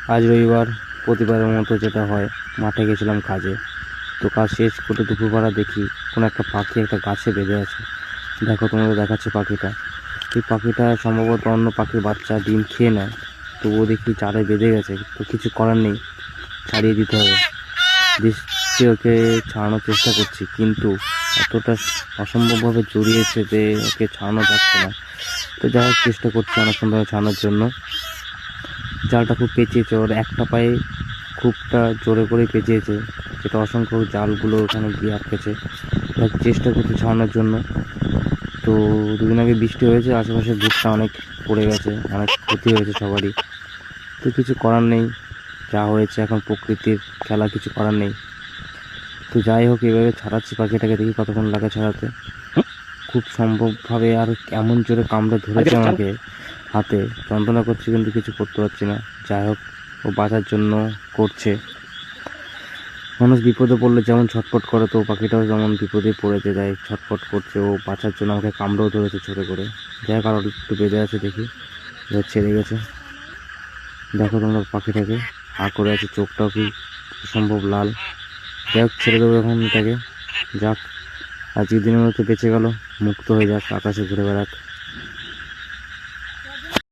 আজ রবিবার, প্রতিবারের মতো যেটা হয়, মাঠে গেছিলাম কাজে। তো কাজ শেষ করে দুপুরবেলা দেখি কোনো একটা পাখি একটা গাছে বেঁধে আছে। দেখো, তোমাদের দেখাচ্ছে পাখিটা। এই পাখিটা সম্ভবত অন্য পাখির বাচ্চা ডিম খেয়ে নেয়, তো ও দেখি চারে বেঁধে গেছে। তো কিছু করার নেই, ছাড়িয়ে দিতে হবে। দেখছি ওকে ছাড়ানোর চেষ্টা করছি, কিন্তু এতটা অসম্ভবভাবে জড়িয়েছে যে ওকে ছাড়ানো যাচ্ছে না। তো যাই হোক, চেষ্টা করছি অনেকক্ষণভাবে ছাড়ানোর জন্য। জালটা খুব পেঁচিয়েছে, ওর একটা পায়ে খুবটা জোরে করেই পেঁচিয়েছে, যেটা অসংখ্য জালগুলো ওখানে গিয়ে আটকেছে। চেষ্টা করছি ছাড়ানোর জন্য। তো দুদিন আগে বৃষ্টি হয়েছে, আশেপাশে ভুট্টা অনেক পড়ে গেছে, অনেক ক্ষতি হয়েছে সবারই। তো কিছু করার নেই, যা হয়েছে এখন প্রকৃতির খেলা, কিছু করার নেই। তো যাই হোক, এভাবে ছাড়াচ্ছি পাখিটাকে, দেখি কতক্ষণ লাগে ছাড়াতে। খুব সম্ভবভাবে আর এমন জোরে কামড়ে ধরেছে আমাকে, হাতে যন্ত্রণা করছে, কিন্তু কিছু করতে পারছি না। যাই হোক, ও বাঁচার জন্য করছে। মানুষ বিপদে পড়লে যেমন ছটফট করে, তো পাখিটাও যেমন বিপদে পড়েছে, তাই ছটফট করছে। ও বাঁচার জন্য আমাকে কামড়েও ধরেছে ছোটো করে। যাই হোক, আর একটু বেঁধে আছে, দেখি এবার ছেড়ে গেছে। দেখো তোমরা পাখিটাকে, হা করে আছে, চোখটাও কি সম্ভব লাল। যাই হোক, ছেড়ে দেবো এখন এটাকে। যাক, আজকের দিনের মতো বেঁচে গেল, মুক্ত হয়ে যাক, আকাশে ঘুরে বেড়াক।